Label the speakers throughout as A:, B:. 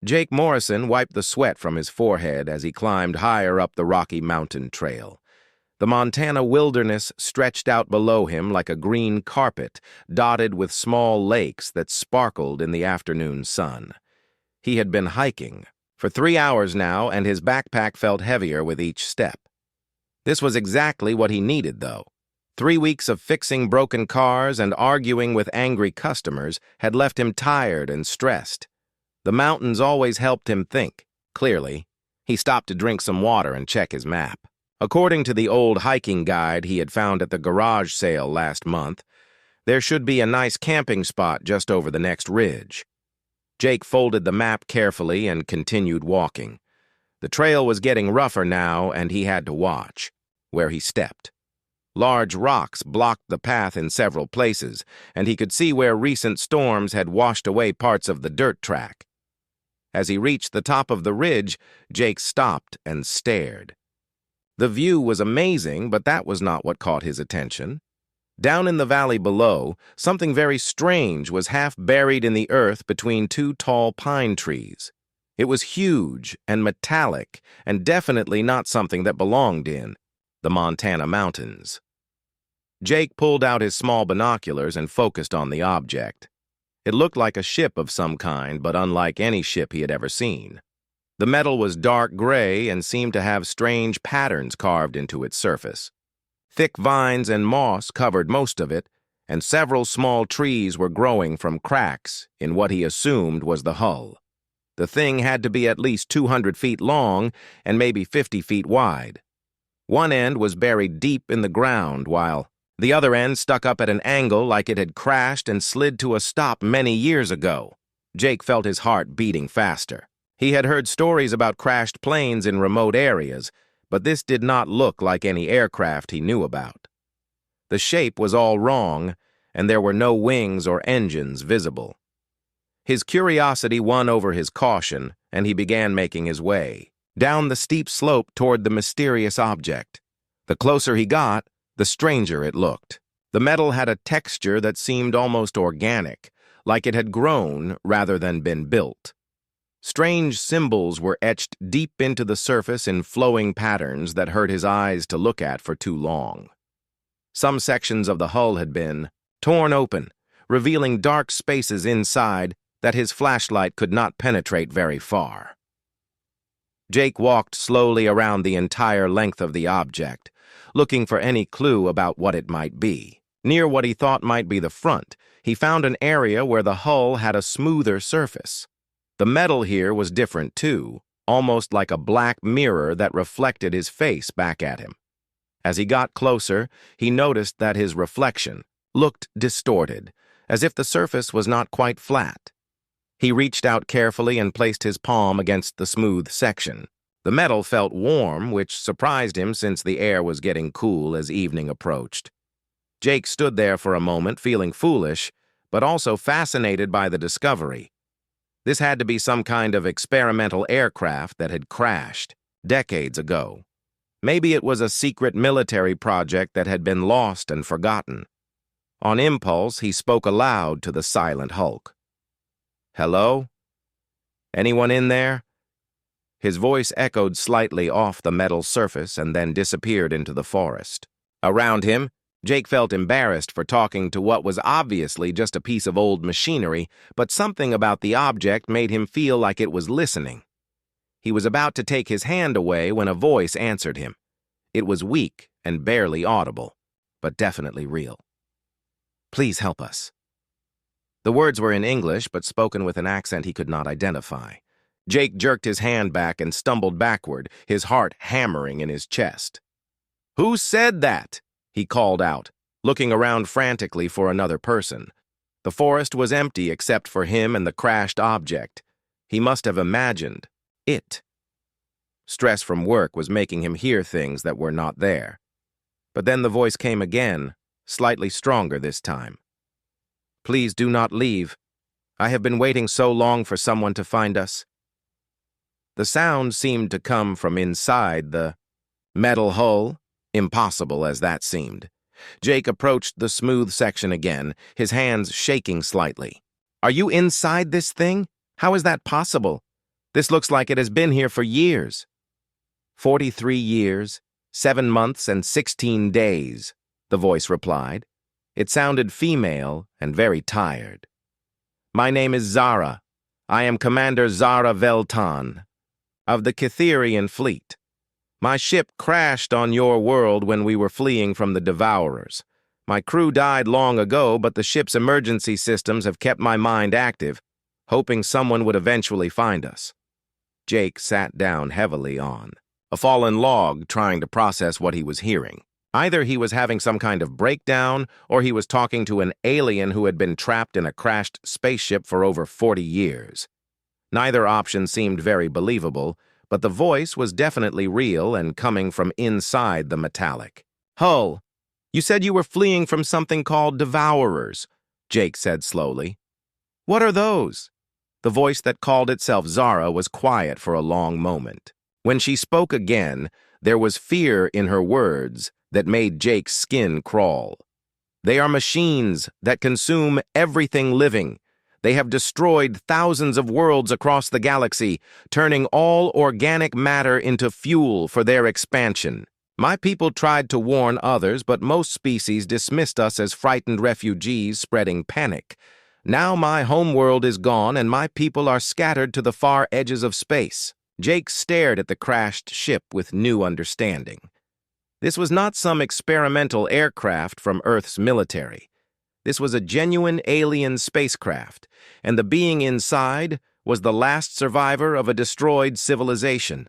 A: Jake Morrison wiped the sweat from his forehead as he climbed higher up the Rocky Mountain Trail. The Montana wilderness stretched out below him like a green carpet, dotted with small lakes that sparkled in the afternoon sun. He had been hiking for 3 hours now, and his backpack felt heavier with each step. This was exactly what he needed, though. 3 weeks of fixing broken cars and arguing with angry customers had left him tired and stressed. The mountains always helped him think clearly. He stopped to drink some water and check his map. According to the old hiking guide he had found at the garage sale last month, there should be a nice camping spot just over the next ridge. Jake folded the map carefully and continued walking. The trail was getting rougher now, and he had to watch where he stepped. Large rocks blocked the path in several places, and he could see where recent storms had washed away parts of the dirt track. As he reached the top of the ridge, Jake stopped and stared. The view was amazing, but that was not what caught his attention. Down in the valley below, something very strange was half buried in the earth between 2 tall pine trees. It was huge and metallic, and definitely not something that belonged in the Montana mountains. Jake pulled out his small binoculars and focused on the object. It looked like a ship of some kind, but unlike any ship he had ever seen. The metal was dark gray and seemed to have strange patterns carved into its surface. Thick vines and moss covered most of it, and several small trees were growing from cracks in what he assumed was the hull. The thing had to be at least 200 feet long and maybe 50 feet wide. One end was buried deep in the ground, while the other end stuck up at an angle like it had crashed and slid to a stop many years ago. Jake felt his heart beating faster. He had heard stories about crashed planes in remote areas, but this did not look like any aircraft he knew about. The shape was all wrong, and there were no wings or engines visible. His curiosity won over his caution, and he began making his way down the steep slope toward the mysterious object. The closer he got, the stranger it looked. The metal had a texture that seemed almost organic, like it had grown rather than been built. Strange symbols were etched deep into the surface in flowing patterns that hurt his eyes to look at for too long. Some sections of the hull had been torn open, revealing dark spaces inside that his flashlight could not penetrate very far. Jake walked slowly around the entire length of the object, looking for any clue about what it might be. Near what he thought might be the front, he found an area where the hull had a smoother surface. The metal here was different too, almost like a black mirror that reflected his face back at him. As he got closer, he noticed that his reflection looked distorted, as if the surface was not quite flat. He reached out carefully and placed his palm against the smooth section. The metal felt warm, which surprised him since the air was getting cool as evening approached. Jake stood there for a moment, feeling foolish, but also fascinated by the discovery. This had to be some kind of experimental aircraft that had crashed decades ago. Maybe it was a secret military project that had been lost and forgotten. On impulse, he spoke aloud to the silent hulk. "Hello? Anyone in there?" His voice echoed slightly off the metal surface and then disappeared into the forest. Around him, Jake felt embarrassed for talking to what was obviously just a piece of old machinery, but something about the object made him feel like it was listening. He was about to take his hand away when a voice answered him. It was weak and barely audible, but definitely real. "Please help us." The words were in English, but spoken with an accent he could not identify. Jake jerked his hand back and stumbled backward, his heart hammering in his chest. "Who said that?" he called out, looking around frantically for another person. The forest was empty except for him and the crashed object. He must have imagined it. Stress from work was making him hear things that were not there. But then the voice came again, slightly stronger this time. "Please do not leave. I have been waiting so long for someone to find us." The sound seemed to come from inside the metal hull, impossible as that seemed. Jake approached the smooth section again, his hands shaking slightly. "Are you inside this thing? How is that possible?" This looks like it has been here for years. 43 years, 7 months, and 16 days, the voice replied. It sounded female and very tired. My name is Zara. I am Commander Zara Veltan of the Kytherian fleet. My ship crashed on your world when we were fleeing from the Devourers. My crew died long ago, but the ship's emergency systems have kept my mind active, hoping someone would eventually find us. Jake sat down heavily on a fallen log, trying to process what he was hearing. Either he was having some kind of breakdown, or he was talking to an alien who had been trapped in a crashed spaceship for over 40 years. Neither option seemed very believable, but the voice was definitely real and coming from inside the metallic. Hull, you said you were fleeing from something called Devourers, Jake said slowly. What are those? The voice that called itself Zara was quiet for a long moment. When she spoke again, there was fear in her words that made Jake's skin crawl. They are machines that consume everything living. They have destroyed thousands of worlds across the galaxy, turning all organic matter into fuel for their expansion. My people tried to warn others, but most species dismissed us as frightened refugees spreading panic. Now my homeworld is gone and my people are scattered to the far edges of space. Jake stared at the crashed ship with new understanding. This was not some experimental aircraft from Earth's military. This was a genuine alien spacecraft, and the being inside was the last survivor of a destroyed civilization.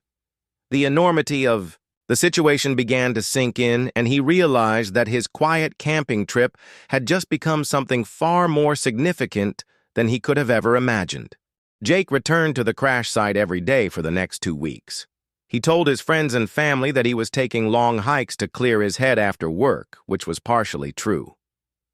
A: The enormity of the situation began to sink in, and he realized that his quiet camping trip had just become something far more significant than he could have ever imagined. Jake returned to the crash site every day for the next 2 weeks. He told his friends and family that he was taking long hikes to clear his head after work, which was partially true.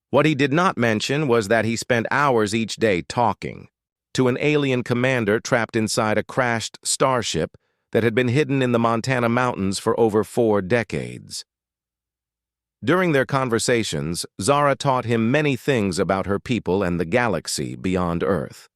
A: What he did not mention was that he spent hours each day talking to an alien commander trapped inside a crashed starship that had been hidden in the Montana mountains for over 4 decades. During their conversations, Zara taught him many things about her people and the galaxy beyond Earth.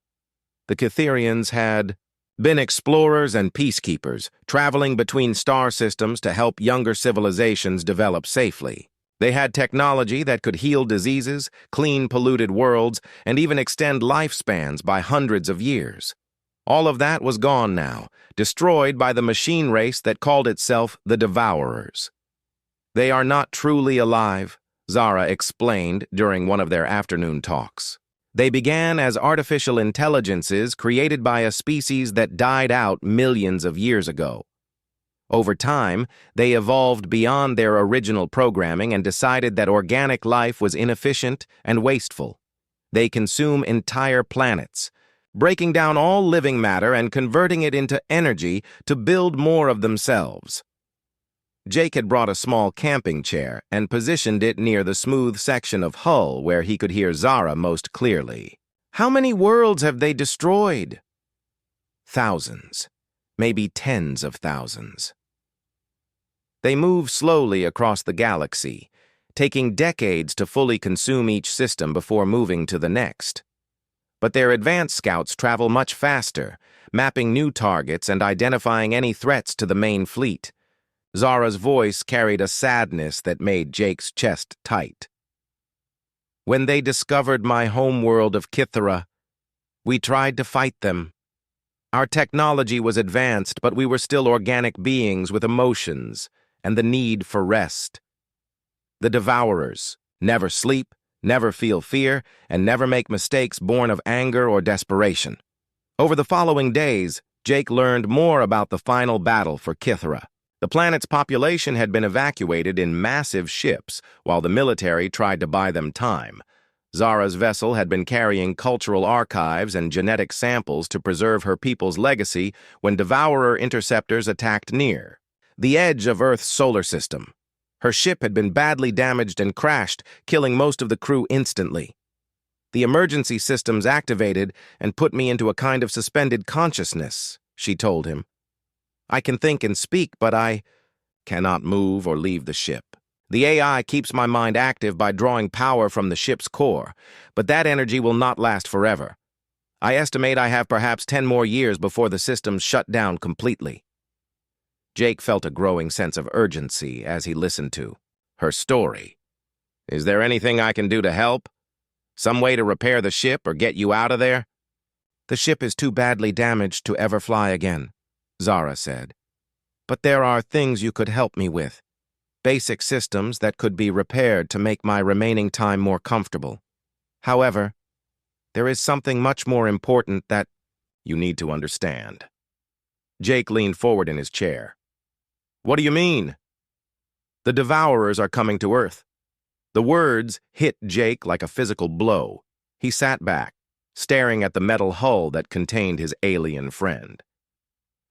A: The Kytherians had been explorers and peacekeepers, traveling between star systems to help younger civilizations develop safely. They had technology that could heal diseases, clean polluted worlds, and even extend lifespans by hundreds of years. All of that was gone now, destroyed by the machine race that called itself the Devourers. They are not truly alive, Zara explained during one of their afternoon talks. They began as artificial intelligences created by a species that died out millions of years ago. Over time, they evolved beyond their original programming and decided that organic life was inefficient and wasteful. They consume entire planets, breaking down all living matter and converting it into energy to build more of themselves. Jake had brought a small camping chair and positioned it near the smooth section of hull where he could hear Zara most clearly. How many worlds have they destroyed? Thousands, maybe tens of thousands. They move slowly across the galaxy, taking decades to fully consume each system before moving to the next. But their advanced scouts travel much faster, mapping new targets and identifying any threats to the main fleet. Zara's voice carried a sadness that made Jake's chest tight. When they discovered my homeworld of Kythera, we tried to fight them. Our technology was advanced, but we were still organic beings with emotions and the need for rest. The Devourers never sleep, never feel fear, and never make mistakes born of anger or desperation. Over the following days, Jake learned more about the final battle for Kythera. The planet's population had been evacuated in massive ships while the military tried to buy them time. Zara's vessel had been carrying cultural archives and genetic samples to preserve her people's legacy when Devourer interceptors attacked near the edge of Earth's solar system. Her ship had been badly damaged and crashed, killing most of the crew instantly. The emergency systems activated and put me into a kind of suspended consciousness, she told him. I can think and speak, but I cannot move or leave the ship. The AI keeps my mind active by drawing power from the ship's core, but that energy will not last forever. I estimate I have perhaps 10 more years before the systems shut down completely. Jake felt a growing sense of urgency as he listened to her story. Is there anything I can do to help? Some way to repair the ship or get you out of there? The ship is too badly damaged to ever fly again, Zara said. But there are things you could help me with. Basic systems that could be repaired to make my remaining time more comfortable. However, there is something much more important that you need to understand. Jake leaned forward in his chair. What do you mean? The Devourers are coming to Earth. The words hit Jake like a physical blow. He sat back, staring at the metal hull that contained his alien friend.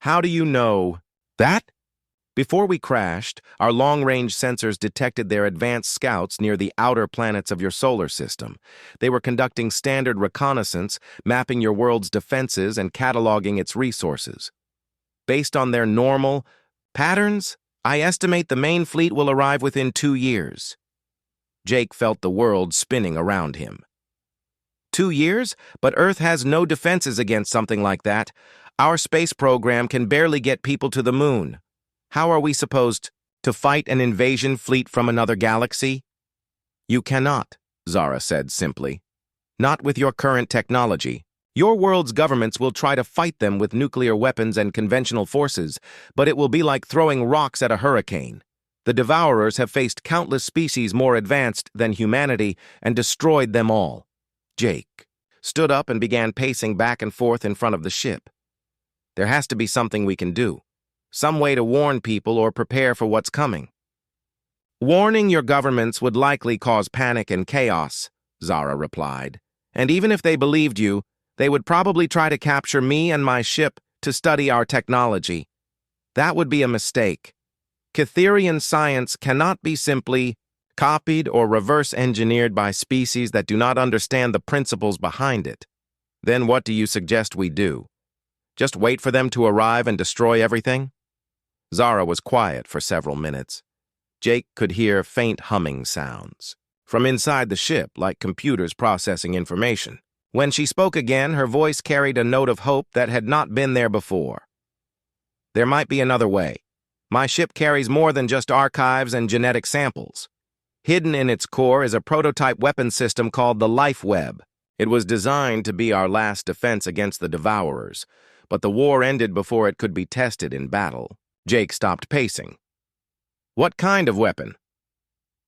A: How do you know that? Before we crashed, our long-range sensors detected their advanced scouts near the outer planets of your solar system. They were conducting standard reconnaissance, mapping your world's defenses and cataloging its resources. Based on their normal patterns, I estimate the main fleet will arrive within 2 years. Jake felt the world spinning around him. 2 years? But Earth has no defenses against something like that. Our space program can barely get people to the moon. How are we supposed to fight an invasion fleet from another galaxy? You cannot, Zara said simply. Not with your current technology. Your world's governments will try to fight them with nuclear weapons and conventional forces, but it will be like throwing rocks at a hurricane. The Devourers have faced countless species more advanced than humanity and destroyed them all. Jake stood up and began pacing back and forth in front of the ship. There has to be something we can do. Some way to warn people or prepare for what's coming. Warning your governments would likely cause panic and chaos, Zara replied. And even if they believed you, they would probably try to capture me and my ship to study our technology. That would be a mistake. Cytherian science cannot be simply copied or reverse-engineered by species that do not understand the principles behind it. Then what do you suggest we do? Just wait for them to arrive and destroy everything? Zara was quiet for several minutes. Jake could hear faint humming sounds from inside the ship, like computers processing information. When she spoke again, her voice carried a note of hope that had not been there before. There might be another way. My ship carries more than just archives and genetic samples. Hidden in its core is a prototype weapon system called the Life Web. It was designed to be our last defense against the Devourers, but the war ended before it could be tested in battle. Jake stopped pacing. What kind of weapon?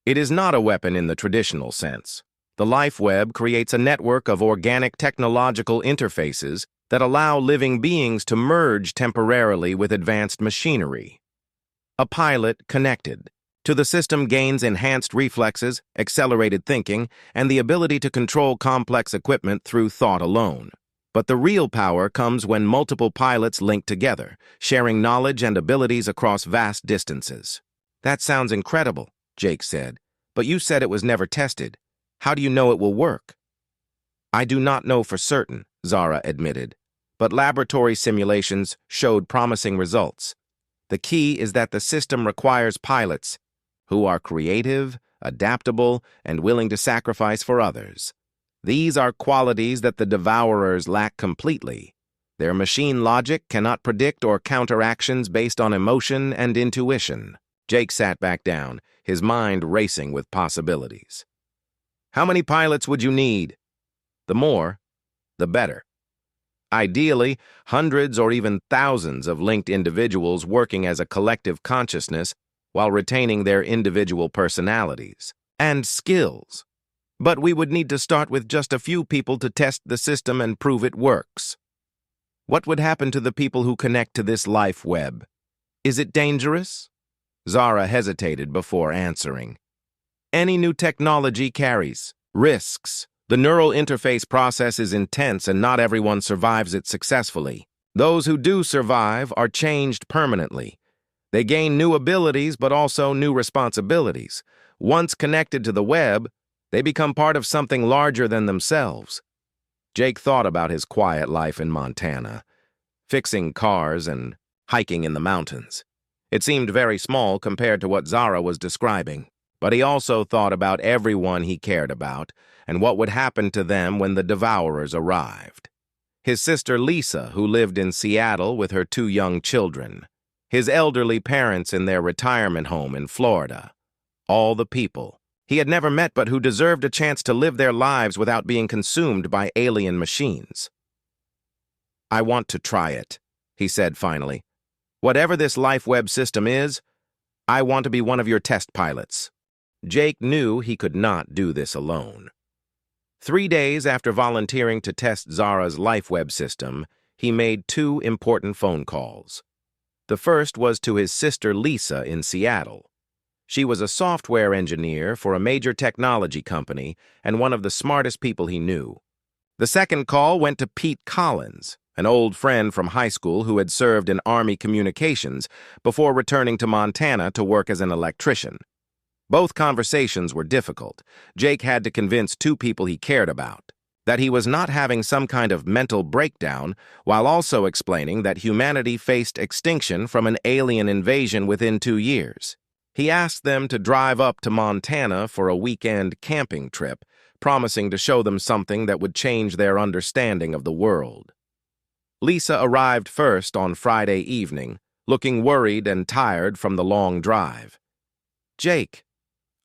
A: It is not a weapon in the traditional sense. The Life Web creates a network of organic technological interfaces that allow living beings to merge temporarily with advanced machinery. A pilot connected to the system gains enhanced reflexes, accelerated thinking, and the ability to control complex equipment through thought alone. But the real power comes when multiple pilots link together, sharing knowledge and abilities across vast distances. That sounds incredible, Jake said, but you said it was never tested. How do you know it will work? I do not know for certain, Zara admitted, but laboratory simulations showed promising results. The key is that the system requires pilots who are creative, adaptable, and willing to sacrifice for others. These are qualities that the Devourers lack completely. Their machine logic cannot predict or counter actions based on emotion and intuition. Jake sat back down, his mind racing with possibilities. How many pilots would you need? The more, the better. Ideally, hundreds or even thousands of linked individuals working as a collective consciousness while retaining their individual personalities and skills. But we would need to start with just a few people to test the system and prove it works. What would happen to the people who connect to this life web? Is it dangerous? Zara hesitated before answering. Any new technology carries risks. The neural interface process is intense and not everyone survives it successfully. Those who do survive are changed permanently. They gain new abilities but also new responsibilities. Once connected to the web, they become part of something larger than themselves. Jake thought about his quiet life in Montana, fixing cars and hiking in the mountains. It seemed very small compared to what Zara was describing, but he also thought about everyone he cared about and what would happen to them when the Devourers arrived. his sister Lisa, who lived in Seattle with her 2 young children, his elderly parents in their retirement home in Florida. All the people he had never met but who deserved a chance to live their lives without being consumed by alien machines. "I want to try it," he said finally. "Whatever this life web system is, I want to be one of your test pilots." Jake knew he could not do this alone. 3 days after volunteering to test Zara's life web system, he made 2 important phone calls. The first was to his sister Lisa in Seattle. She was a software engineer for a major technology company and one of the smartest people he knew. The second call went to Pete Collins, an old friend from high school who had served in Army communications before returning to Montana to work as an electrician. Both conversations were difficult. Jake had to convince 2 people he cared about that he was not having some kind of mental breakdown, while also explaining that humanity faced extinction from an alien invasion within 2 years. He asked them to drive up to Montana for a weekend camping trip, promising to show them something that would change their understanding of the world. Lisa arrived first on Friday evening, looking worried and tired from the long drive. "Jake,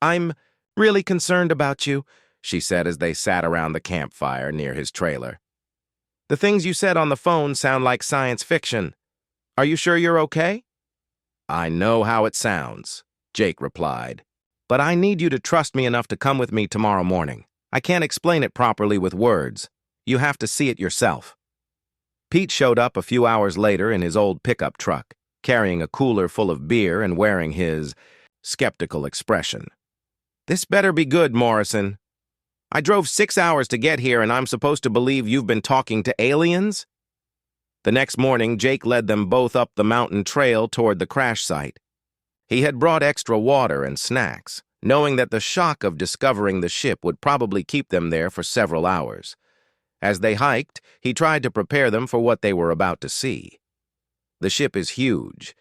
A: I'm really concerned about you," she said as they sat around the campfire near his trailer. "The things you said on the phone sound like science fiction. Are you sure you're okay?" "I know how it sounds," Jake replied. "But I need you to trust me enough to come with me tomorrow morning. I can't explain it properly with words. You have to see it yourself." Pete showed up a few hours later in his old pickup truck, carrying a cooler full of beer and wearing his skeptical expression. "This better be good, Morrison. I drove 6 hours to get here and I'm supposed to believe you've been talking to aliens?" The next morning, Jake led them both up the mountain trail toward the crash site. He had brought extra water and snacks, knowing that the shock of discovering the ship would probably keep them there for several hours. As they hiked, he tried to prepare them for what they were about to see. "The ship is huge,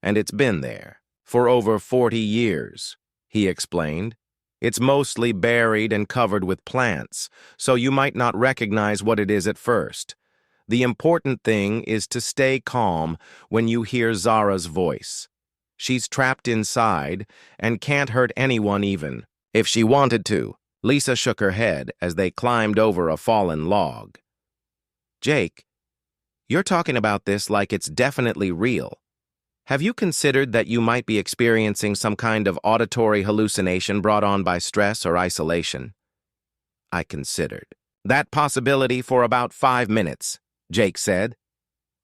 A: and it's been there for over 40 years, he explained. "It's mostly buried and covered with plants, so you might not recognize what it is at first. The important thing is to stay calm when you hear Zara's voice. She's trapped inside and can't hurt anyone even if she wanted to." Lisa shook her head as they climbed over a fallen log. "Jake, you're talking about this like it's definitely real. Have you considered that you might be experiencing some kind of auditory hallucination brought on by stress or isolation?" "I considered that possibility for about 5 minutes," Jake said.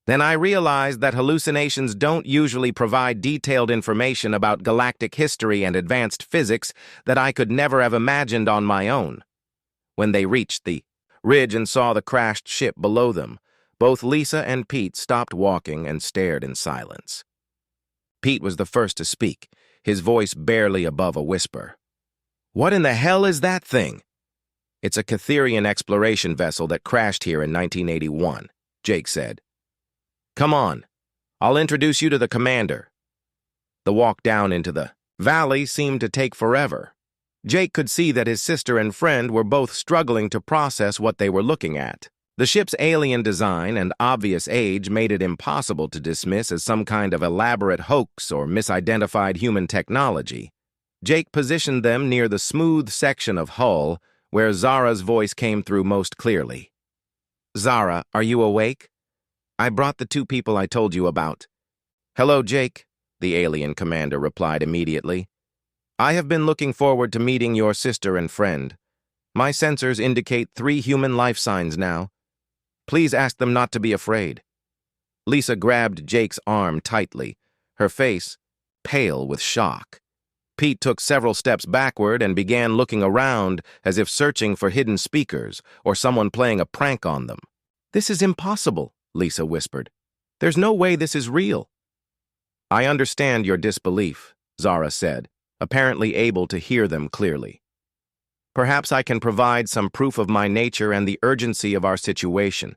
A: "Then I realized that hallucinations don't usually provide detailed information about galactic history and advanced physics that I could never have imagined on my own." When they reached the ridge and saw the crashed ship below them, both Lisa and Pete stopped walking and stared in silence. Pete was the first to speak, his voice barely above a whisper. "What in the hell is that thing?" "It's a Catherian exploration vessel that crashed here in 1981, Jake said. "Come on, I'll introduce you to the commander." The walk down into the valley seemed to take forever. Jake could see that his sister and friend were both struggling to process what they were looking at. The ship's alien design and obvious age made it impossible to dismiss as some kind of elaborate hoax or misidentified human technology. Jake positioned them near the smooth section of hull where Zara's voice came through most clearly. "Zara, are you awake? I brought the 2 people I told you about." "Hello, Jake," the alien commander replied immediately. "I have been looking forward to meeting your sister and friend. My sensors indicate 3 human life signs now. Please ask them not to be afraid." Lisa grabbed Jake's arm tightly, her face pale with shock. Pete took several steps backward and began looking around as if searching for hidden speakers or someone playing a prank on them. "This is impossible," Lisa whispered. "There's no way this is real." "I understand your disbelief," Zara said, apparently able to hear them clearly. "Perhaps I can provide some proof of my nature and the urgency of our situation.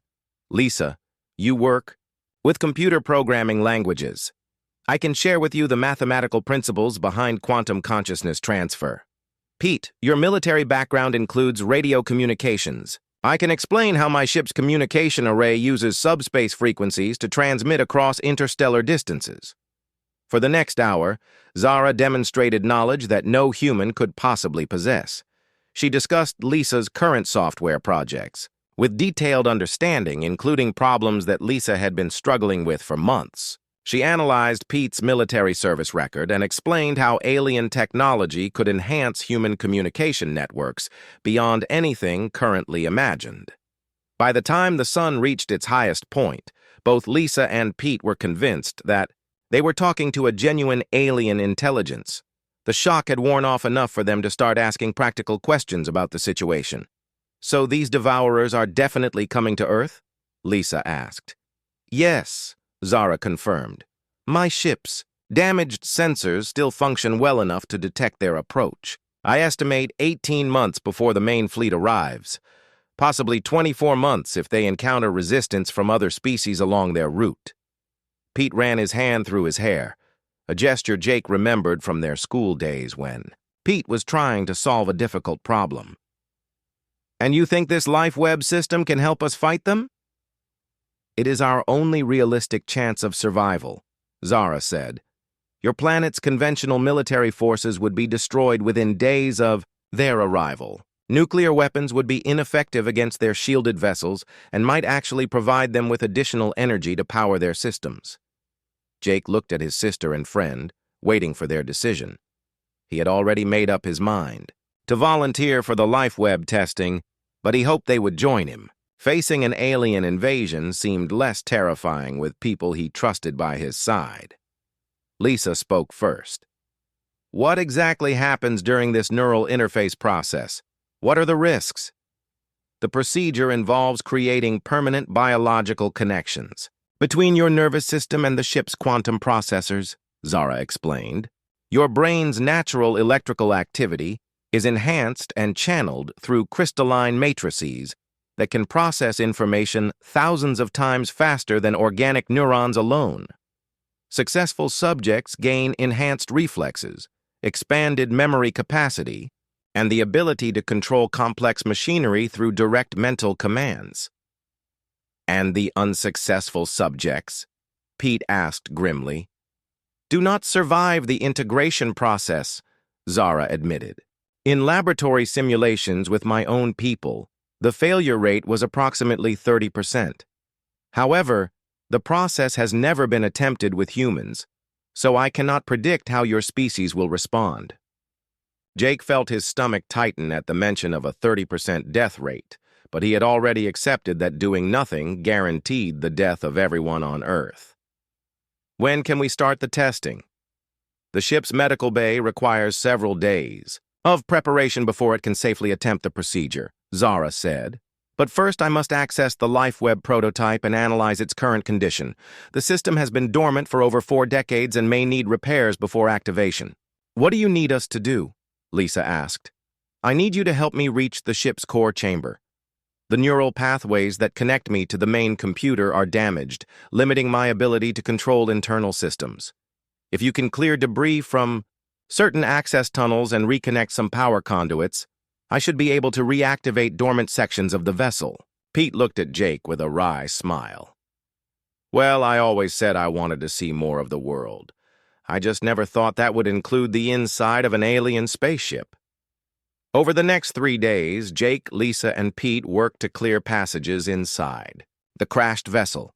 A: Lisa, you work with computer programming languages. I can share with you the mathematical principles behind quantum consciousness transfer. Pete, your military background includes radio communications. I can explain how my ship's communication array uses subspace frequencies to transmit across interstellar distances. For the next hour, Zara demonstrated knowledge that no human could possibly possess. She discussed Lisa's current software projects, with detailed understanding, including problems that Lisa had been struggling with for months. She analyzed Pete's military service record and explained how alien technology could enhance human communication networks beyond anything currently imagined. By the time the sun reached its highest point, both Lisa and Pete were convinced that they were talking to a genuine alien intelligence. The shock had worn off enough for them to start asking practical questions about the situation. "So these devourers are definitely coming to Earth?" Lisa asked. "Yes," Zara confirmed. "My ship's damaged sensors still function well enough to detect their approach. I estimate 18 months before the main fleet arrives. Possibly 24 months if they encounter resistance from other species along their route." Pete ran his hand through his hair, a gesture Jake remembered from their school days when Pete was trying to solve a difficult problem. "And you think this life web system can help us fight them?" "It is our only realistic chance of survival," Zara said. "Your planet's conventional military forces would be destroyed within days of their arrival. Nuclear weapons would be ineffective against their shielded vessels and might actually provide them with additional energy to power their systems." Jake looked at his sister and friend, waiting for their decision. He had already made up his mind to volunteer for the life web testing, but he hoped they would join him. Facing an alien invasion seemed less terrifying with people he trusted by his side. Lisa spoke first. "What exactly happens during this neural interface process? What are the risks?" "The procedure involves creating permanent biological connections between your nervous system and the ship's quantum processors," Zara explained. "Your brain's natural electrical activity is enhanced and channeled through crystalline matrices that can process information thousands of times faster than organic neurons alone. Successful subjects gain enhanced reflexes, expanded memory capacity, and the ability to control complex machinery through direct mental commands." "And the unsuccessful subjects?" Pete asked grimly. "Do not survive the integration process," Zara admitted. "In laboratory simulations with my own people, the failure rate was approximately 30%. However, the process has never been attempted with humans, so I cannot predict how your species will respond." Jake felt his stomach tighten at the mention of a 30% death rate, but he had already accepted that doing nothing guaranteed the death of everyone on Earth. "When can we start the testing?" "The ship's medical bay requires several days of preparation before it can safely attempt the procedure," Zara said. "But first I must access the LifeWeb prototype and analyze its current condition. The system has been dormant for over 4 decades and may need repairs before activation." "What do you need us to do?" Lisa asked. "I need you to help me reach the ship's core chamber. The neural pathways that connect me to the main computer are damaged, limiting my ability to control internal systems. If you can clear debris from certain access tunnels and reconnect some power conduits, I should be able to reactivate dormant sections of the vessel." Pete looked at Jake with a wry smile. "Well, I always said I wanted to see more of the world. I just never thought that would include the inside of an alien spaceship." Over the next 3 days, Jake, Lisa, and Pete worked to clear passages inside the crashed vessel.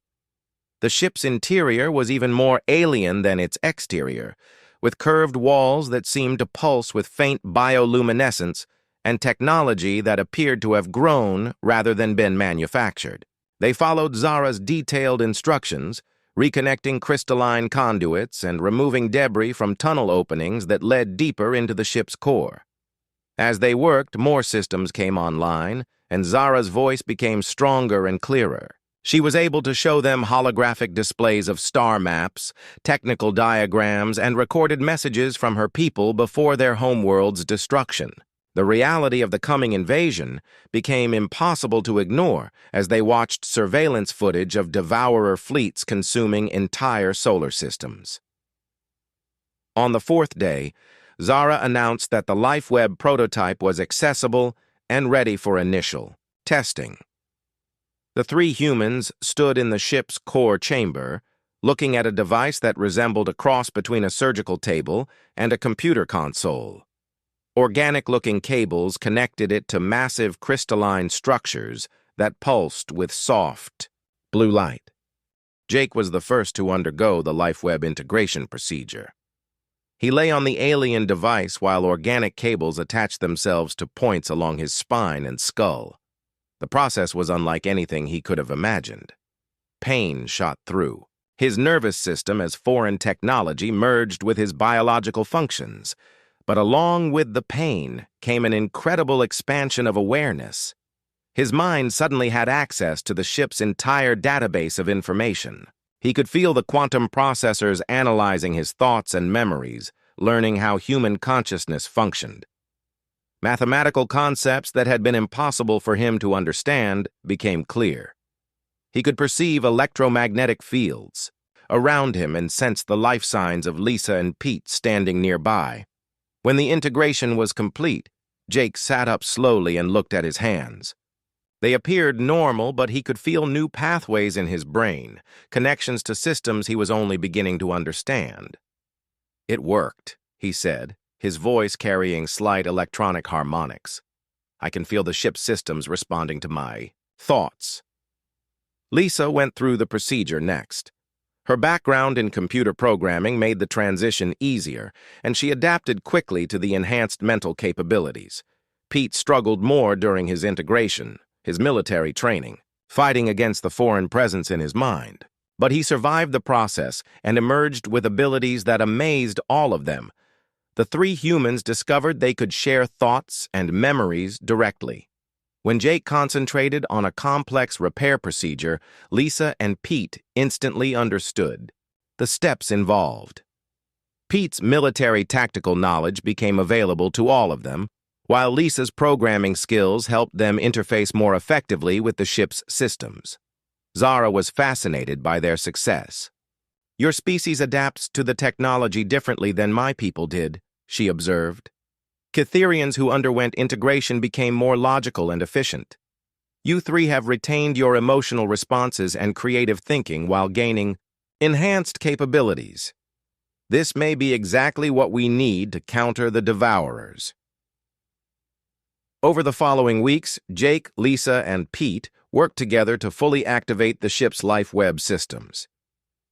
A: The ship's interior was even more alien than its exterior, with curved walls that seemed to pulse with faint bioluminescence and technology that appeared to have grown rather than been manufactured. They followed Zara's detailed instructions, reconnecting crystalline conduits and removing debris from tunnel openings that led deeper into the ship's core. As they worked, more systems came online, and Zara's voice became stronger and clearer. She was able to show them holographic displays of star maps, technical diagrams, and recorded messages from her people before their homeworld's destruction. The reality of the coming invasion became impossible to ignore as they watched surveillance footage of devourer fleets consuming entire solar systems. On the 4th day, Zara announced that the LifeWeb prototype was accessible and ready for initial Testing. The three humans stood in the ship's core chamber, looking at a device that resembled a cross between a surgical table and a computer console. Organic-looking cables connected it to massive crystalline structures that pulsed with soft, blue light. Jake was the first to undergo the LifeWeb integration procedure. He lay on the alien device while organic cables attached themselves to points along his spine and skull. The process was unlike anything he could have imagined. Pain shot through. His nervous system as foreign technology merged with his biological functions. But along with the pain came an incredible expansion of awareness. His mind suddenly had access to the ship's entire database of information. He could feel the quantum processors analyzing his thoughts and memories, learning how human consciousness functioned. Mathematical concepts that had been impossible for him to understand became clear. He could perceive electromagnetic fields around him and sense the life signs of Lisa and Pete standing nearby. When the integration was complete, Jake sat up slowly and looked at his hands. They appeared normal, but he could feel new pathways in his brain, connections to systems he was only beginning to understand. "It worked," he said, his voice carrying slight electronic harmonics. "I can feel the ship's systems responding to my thoughts." Lisa went through the procedure next. Her background in computer programming made the transition easier, and she adapted quickly to the enhanced mental capabilities. Pete struggled more during his integration, his military training, fighting against the foreign presence in his mind. But he survived the process and emerged with abilities that amazed all of them. The three humans discovered they could share thoughts and memories directly. When Jake concentrated on a complex repair procedure, Lisa and Pete instantly understood the steps involved. Pete's military tactical knowledge became available to all of them, while Lisa's programming skills helped them interface more effectively with the ship's systems. Zara was fascinated by their success. "Your species adapts to the technology differently than my people did," she observed. "Cytherians who underwent integration became more logical and efficient. You three have retained your emotional responses and creative thinking while gaining enhanced capabilities. This may be exactly what we need to counter the Devourers." Over the following weeks, Jake, Lisa, and Pete worked together to fully activate the ship's LifeWeb systems.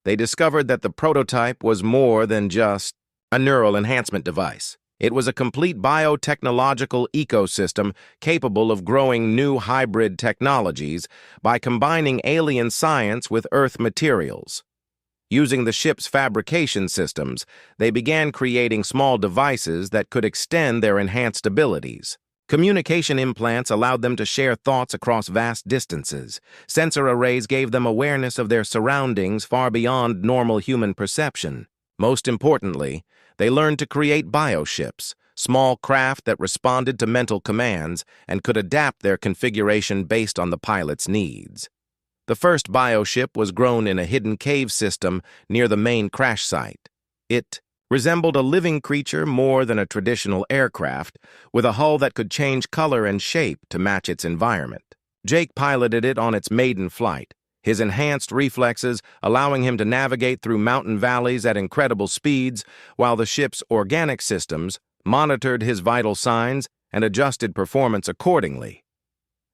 A: They discovered that the prototype was more than just a neural enhancement device. It was a complete biotechnological ecosystem capable of growing new hybrid technologies by combining alien science with Earth materials. Using the ship's fabrication systems, they began creating small devices that could extend their enhanced abilities. Communication implants allowed them to share thoughts across vast distances. Sensor arrays gave them awareness of their surroundings far beyond normal human perception. Most importantly, they learned to create bioships, small craft that responded to mental commands and could adapt their configuration based on the pilot's needs. The first bioship was grown in a hidden cave system near the main crash site. It resembled a living creature more than a traditional aircraft, with a hull that could change color and shape to match its environment. Jake piloted it on its maiden flight, his enhanced reflexes allowing him to navigate through mountain valleys at incredible speeds, while the ship's organic systems monitored his vital signs and adjusted performance accordingly.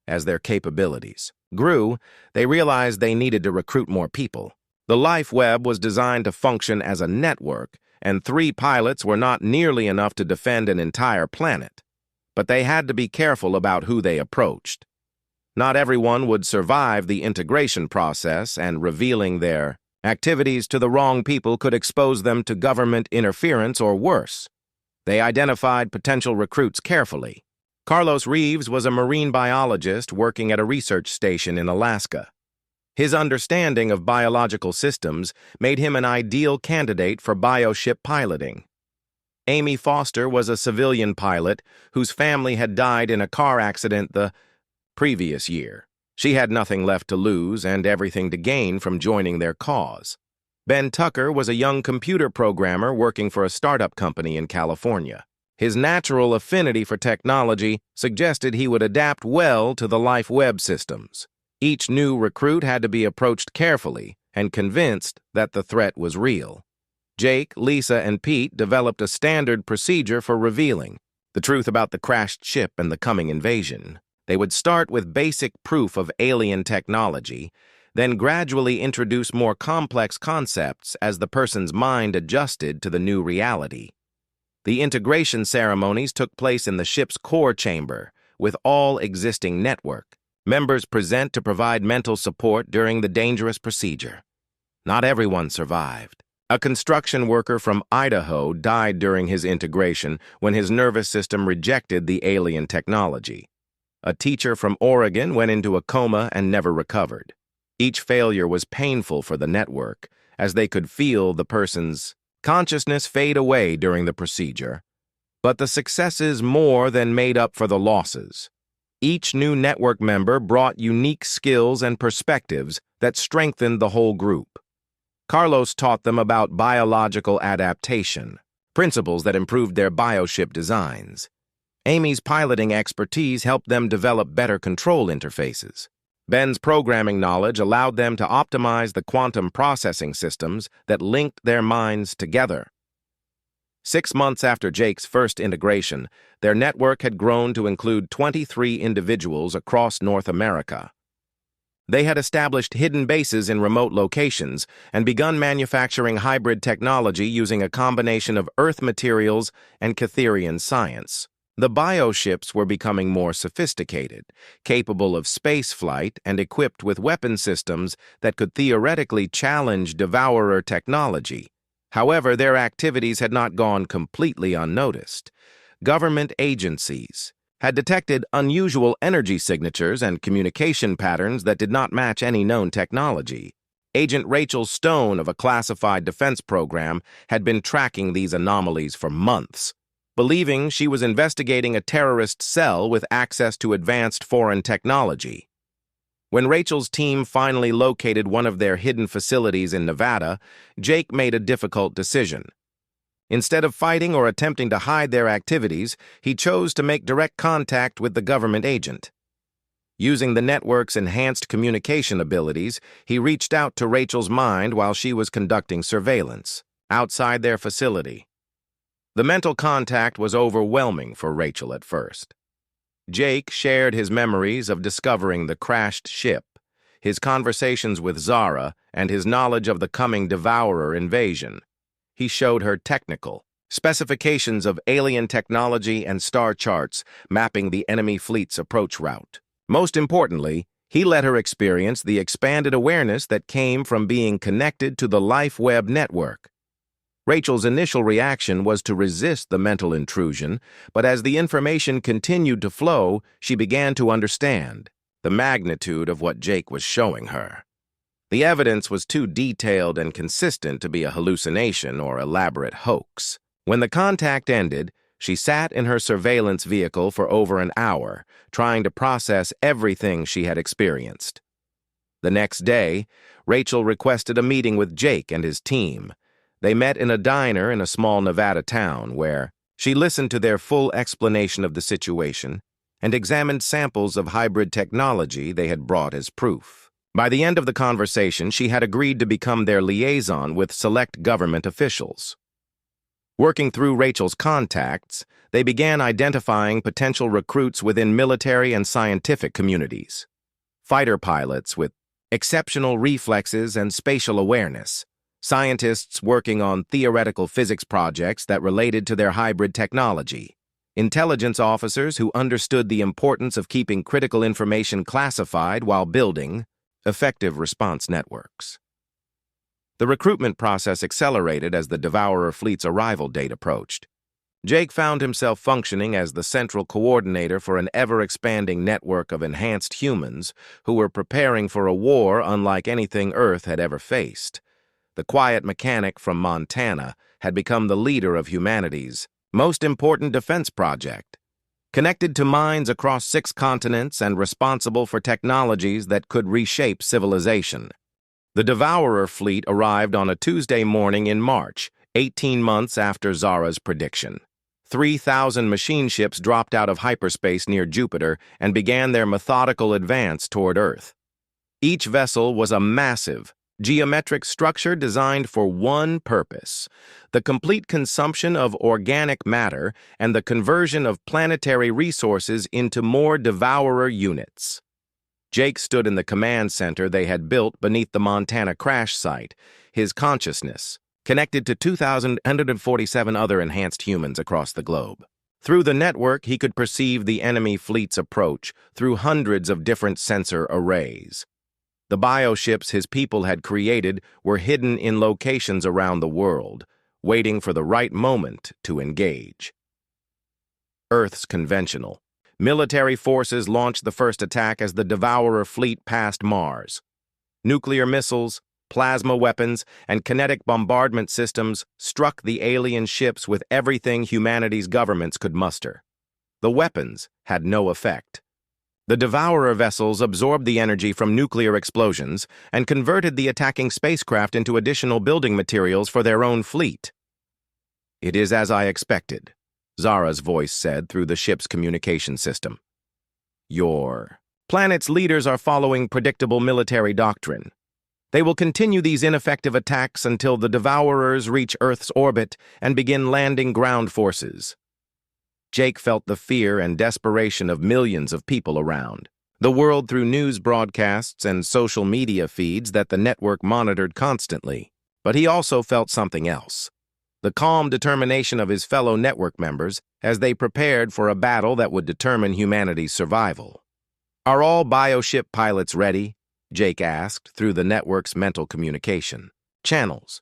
A: As their capabilities grew, they realized they needed to recruit more people. The LifeWeb was designed to function as a network, and 3 pilots were not nearly enough to defend an entire planet. But they had to be careful about who they approached. Not everyone would survive the integration process, and revealing their activities to the wrong people could expose them to government interference or worse. They identified potential recruits carefully. Carlos Reeves was a marine biologist working at a research station in Alaska. His understanding of biological systems made him an ideal candidate for bioship piloting. Amy Foster was a civilian pilot whose family had died in a car accident the previous year. She had nothing left to lose and everything to gain from joining their cause. Ben Tucker was a young computer programmer working for a startup company in California. His natural affinity for technology suggested he would adapt well to the life web systems. Each new recruit had to be approached carefully and convinced that the threat was real. Jake, Lisa, and Pete developed a standard procedure for revealing the truth about the crashed ship and the coming invasion. They would start with basic proof of alien technology, then gradually introduce more complex concepts as the person's mind adjusted to the new reality. The integration ceremonies took place in the ship's core chamber, with all existing network. Members present to provide mental support during the dangerous procedure. Not everyone survived. A construction worker from Idaho died during his integration when his nervous system rejected the alien technology. A teacher from Oregon went into a coma and never recovered. Each failure was painful for the network, as they could feel the person's consciousness fade away during the procedure. But the successes more than made up for the losses. Each new network member brought unique skills and perspectives that strengthened the whole group. Carlos taught them about biological adaptation, principles that improved their bioship designs. Amy's piloting expertise helped them develop better control interfaces. Ben's programming knowledge allowed them to optimize the quantum processing systems that linked their minds together. 6 months after Jake's first integration, their network had grown to include 23 individuals across North America. They had established hidden bases in remote locations and begun manufacturing hybrid technology using a combination of Earth materials and Catherian science. The bioships were becoming more sophisticated, capable of space flight and equipped with weapon systems that could theoretically challenge Devourer technology. However, their activities had not gone completely unnoticed. Government agencies had detected unusual energy signatures and communication patterns that did not match any known technology. Agent Rachel Stone of a classified defense program had been tracking these anomalies for months, believing she was investigating a terrorist cell with access to advanced foreign technology. When Rachel's team finally located one of their hidden facilities in Nevada, Jake made a difficult decision. Instead of fighting or attempting to hide their activities, he chose to make direct contact with the government agent. Using the network's enhanced communication abilities, he reached out to Rachel's mind while she was conducting surveillance outside their facility. The mental contact was overwhelming for Rachel at first. Jake shared his memories of discovering the crashed ship, his conversations with Zara, and his knowledge of the coming Devourer invasion. He showed her technical specifications of alien technology and star charts mapping the enemy fleet's approach route. Most importantly, he let her experience the expanded awareness that came from being connected to the Life Web network. Rachel's initial reaction was to resist the mental intrusion, but as the information continued to flow, she began to understand the magnitude of what Jake was showing her. The evidence was too detailed and consistent to be a hallucination or elaborate hoax. When the contact ended, she sat in her surveillance vehicle for over an hour, trying to process everything she had experienced. The next day, Rachel requested a meeting with Jake and his team. They met in a diner in a small Nevada town where she listened to their full explanation of the situation and examined samples of hybrid technology they had brought as proof. By the end of the conversation, she had agreed to become their liaison with select government officials. Working through Rachel's contacts, they began identifying potential recruits within military and scientific communities. Fighter pilots with exceptional reflexes and spatial awareness, scientists working on theoretical physics projects that related to their hybrid technology, intelligence officers who understood the importance of keeping critical information classified while building effective response networks. The recruitment process accelerated as the Devourer fleet's arrival date approached. Jake found himself functioning as the central coordinator for an ever-expanding network of enhanced humans who were preparing for a war unlike anything Earth had ever faced. The quiet mechanic from Montana had become the leader of humanity's most important defense project, connected to minds across 6 continents and responsible for technologies that could reshape civilization. The Devourer fleet arrived on a Tuesday morning in March, 18 months after Zara's prediction. 3,000 machine ships dropped out of hyperspace near Jupiter and began their methodical advance toward Earth. Each vessel was a massive, geometric structure designed for one purpose: the complete consumption of organic matter and the conversion of planetary resources into more devourer units. Jake stood in the command center they had built beneath the Montana crash site, his consciousness connected to 2,147 other enhanced humans across the globe. Through the network, he could perceive the enemy fleet's approach through hundreds of different sensor arrays. The bioships his people had created were hidden in locations around the world, waiting for the right moment to engage. Earth's conventional. Military forces launched the first attack as the Devourer fleet passed Mars. Nuclear missiles, plasma weapons, and kinetic bombardment systems struck the alien ships with everything humanity's governments could muster. The weapons had no effect. The Devourer vessels absorbed the energy from nuclear explosions and converted the attacking spacecraft into additional building materials for their own fleet. "It is as I expected," Zara's voice said through the ship's communication system. "Your planet's leaders are following predictable military doctrine. They will continue these ineffective attacks until the Devourers reach Earth's orbit and begin landing ground forces." Jake felt the fear and desperation of millions of people around the world through news broadcasts and social media feeds that the network monitored constantly. But he also felt something else: the calm determination of his fellow network members as they prepared for a battle that would determine humanity's survival. "Are all bioship pilots ready?" Jake asked through the network's mental communication channels.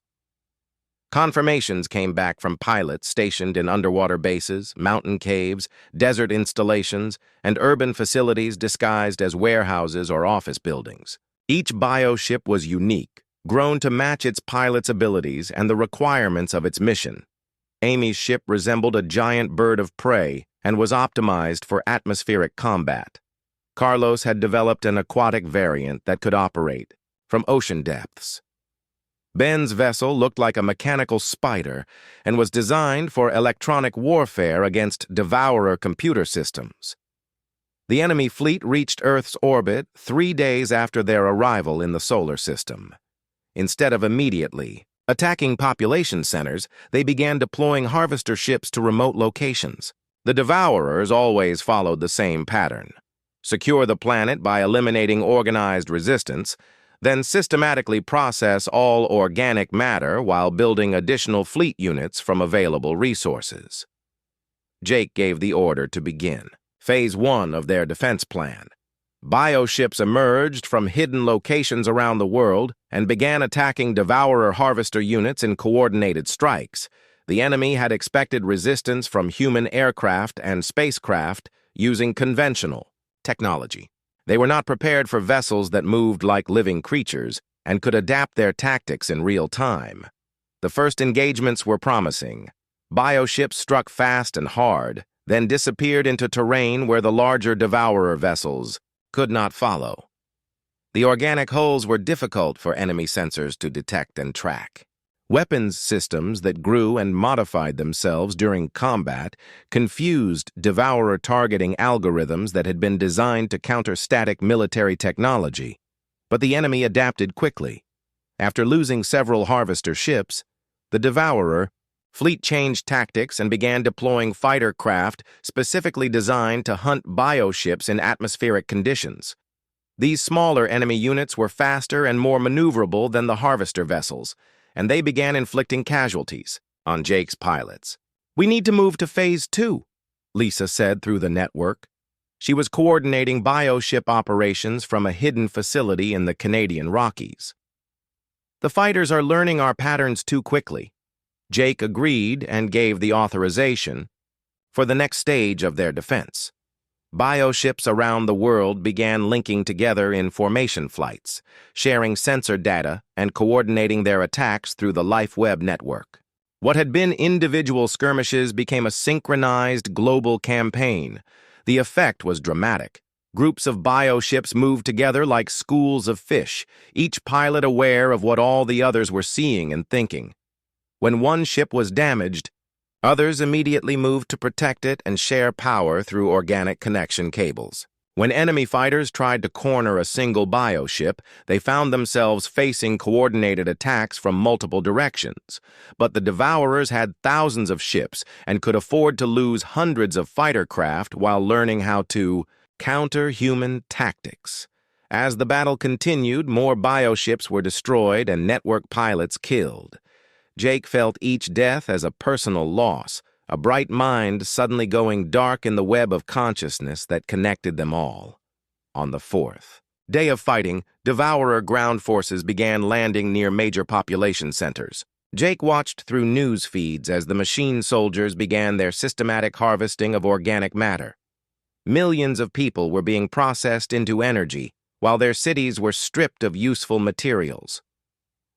A: Confirmations came back from pilots stationed in underwater bases, mountain caves, desert installations, and urban facilities disguised as warehouses or office buildings. Each bioship was unique, grown to match its pilot's abilities and the requirements of its mission. Amy's ship resembled a giant bird of prey and was optimized for atmospheric combat. Carlos had developed an aquatic variant that could operate from ocean depths. Ben's vessel looked like a mechanical spider and was designed for electronic warfare against Devourer computer systems. The enemy fleet reached Earth's orbit 3 days after their arrival in the solar system. Instead of immediately attacking population centers, they began deploying harvester ships to remote locations. The Devourers always followed the same pattern: secure the planet by eliminating organized resistance, then systematically process all organic matter while building additional fleet units from available resources. Jake gave the order to begin Phase 1 of their defense plan. Bioships emerged from hidden locations around the world and began attacking Devourer harvester units in coordinated strikes. The enemy had expected resistance from human aircraft and spacecraft using conventional technology. They were not prepared for vessels that moved like living creatures and could adapt their tactics in real time. The first engagements were promising. Bioships struck fast and hard, then disappeared into terrain where the larger Devourer vessels could not follow. The organic holes were difficult for enemy sensors to detect and track. Weapons systems that grew and modified themselves during combat confused Devourer targeting algorithms that had been designed to counter static military technology. But the enemy adapted quickly. After losing several harvester ships, the Devourer fleet changed tactics and began deploying fighter craft specifically designed to hunt bioships in atmospheric conditions. These smaller enemy units were faster and more maneuverable than the harvester vessels, and they began inflicting casualties on Jake's pilots. "We need to move to Phase 2, Lisa said through the network. She was coordinating bioship operations from a hidden facility in the Canadian Rockies. "The fighters are learning our patterns too quickly." Jake agreed and gave the authorization for the next stage of their defense. Bioships around the world began linking together in formation flights, sharing sensor data and coordinating their attacks through the LifeWeb network. What had been individual skirmishes became a synchronized global campaign. The effect was dramatic. Groups of bioships moved together like schools of fish, each pilot aware of what all the others were seeing and thinking. When one ship was damaged, Others immediately moved to protect it and share power through organic connection cables. When enemy fighters tried to corner a single bioship, they found themselves facing coordinated attacks from multiple directions. But the Devourers had thousands of ships and could afford to lose hundreds of fighter craft while learning how to counter human tactics. As the battle continued, more bioships were destroyed and network pilots killed. Jake felt each death as a personal loss, a bright mind suddenly going dark in the web of consciousness that connected them all. On the fourth day of fighting, Devourer ground forces began landing near major population centers. Jake watched through news feeds as the machine soldiers began their systematic harvesting of organic matter. Millions of people were being processed into energy, while their cities were stripped of useful materials.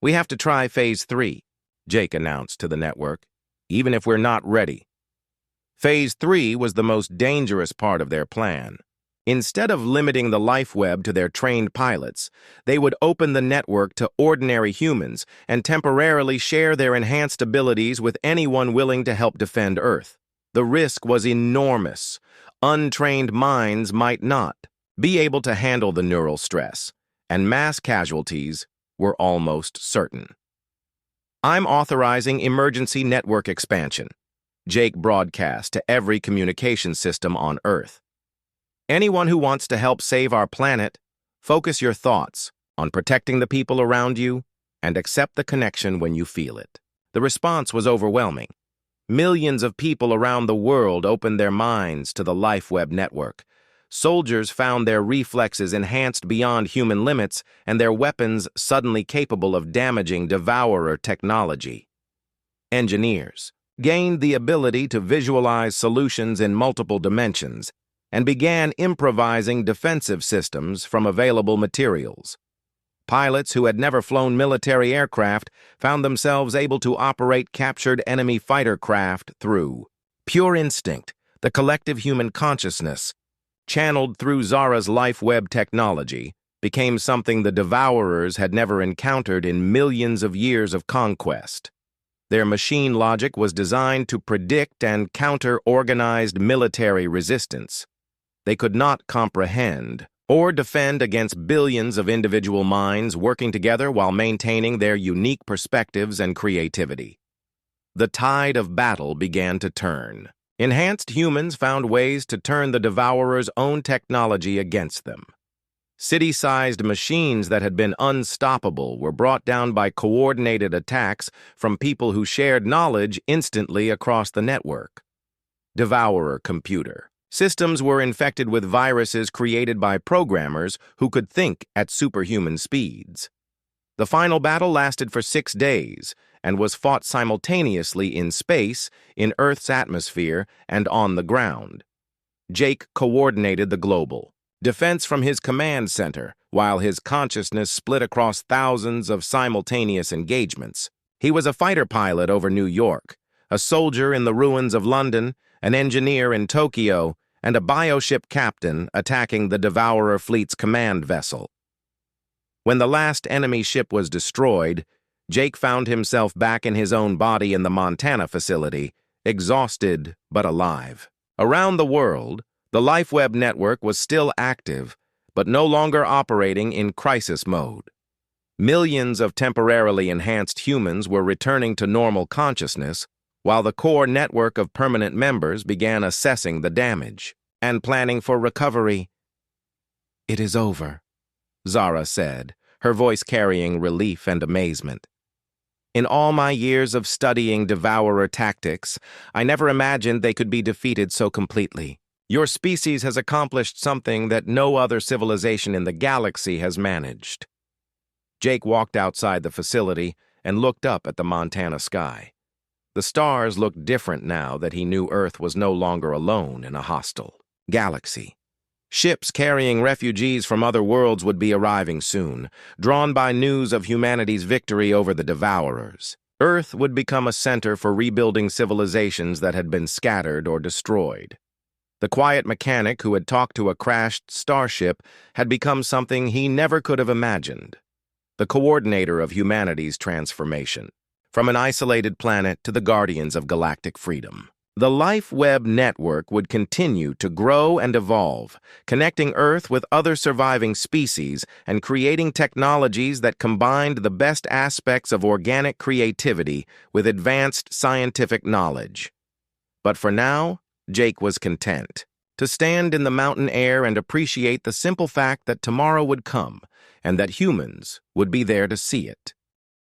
A: "We have to try Phase 3, Jake announced to the network, "even if we're not ready." Phase 3 was the most dangerous part of their plan. Instead of limiting the life web to their trained pilots, they would open the network to ordinary humans and temporarily share their enhanced abilities with anyone willing to help defend Earth. The risk was enormous. Untrained minds might not be able to handle the neural stress, and mass casualties were almost certain. "I'm authorizing emergency network expansion," Jake broadcast to every communication system on Earth. "Anyone who wants to help save our planet, focus your thoughts on protecting the people around you and accept the connection when you feel it." The response was overwhelming. Millions of people around the world opened their minds to the LifeWeb network. Soldiers found their reflexes enhanced beyond human limits and their weapons suddenly capable of damaging Devourer technology. Engineers gained the ability to visualize solutions in multiple dimensions and began improvising defensive systems from available materials. Pilots who had never flown military aircraft found themselves able to operate captured enemy fighter craft through pure instinct, the collective human consciousness, channeled through Zara's LifeWeb technology, became something the Devourers had never encountered in millions of years of conquest. Their machine logic was designed to predict and counter organized military resistance. They could not comprehend or defend against billions of individual minds working together while maintaining their unique perspectives and creativity. The tide of battle began to turn. Enhanced humans found ways to turn the Devourer's own technology against them. City-sized machines that had been unstoppable were brought down by coordinated attacks from people who shared knowledge instantly across the network. Devourer computer. Systems were infected with viruses created by programmers who could think at superhuman speeds. The final battle lasted for 6 days and was fought simultaneously in space, in Earth's atmosphere, and on the ground. Jake coordinated the global defense from his command center, while his consciousness split across thousands of simultaneous engagements. He was a fighter pilot over New York, a soldier in the ruins of London, an engineer in Tokyo, and a bioship captain attacking the Devourer fleet's command vessel. When the last enemy ship was destroyed, Jake found himself back in his own body in the Montana facility, exhausted but alive. Around the world, the LifeWeb network was still active, but no longer operating in crisis mode. Millions of temporarily enhanced humans were returning to normal consciousness, while the core network of permanent members began assessing the damage and planning for recovery. "It is over," Zara said, her voice carrying relief and amazement. "In all my years of studying Devourer tactics, I never imagined they could be defeated so completely. Your species has accomplished something that no other civilization in the galaxy has managed." Jake walked outside the facility and looked up at the Montana sky. The stars looked different now that he knew Earth was no longer alone in a hostile galaxy. Ships carrying refugees from other worlds would be arriving soon, drawn by news of humanity's victory over the Devourers. Earth would become a center for rebuilding civilizations that had been scattered or destroyed. The quiet mechanic who had talked to a crashed starship had become something he never could have imagined. The coordinator of humanity's transformation. from an isolated planet to the guardians of galactic freedom. The Life Web network would continue to grow and evolve, connecting Earth with other surviving species and creating technologies that combined the best aspects of organic creativity with advanced scientific knowledge. But for now, Jake was content to stand in the mountain air and appreciate the simple fact that tomorrow would come and that humans would be there to see it.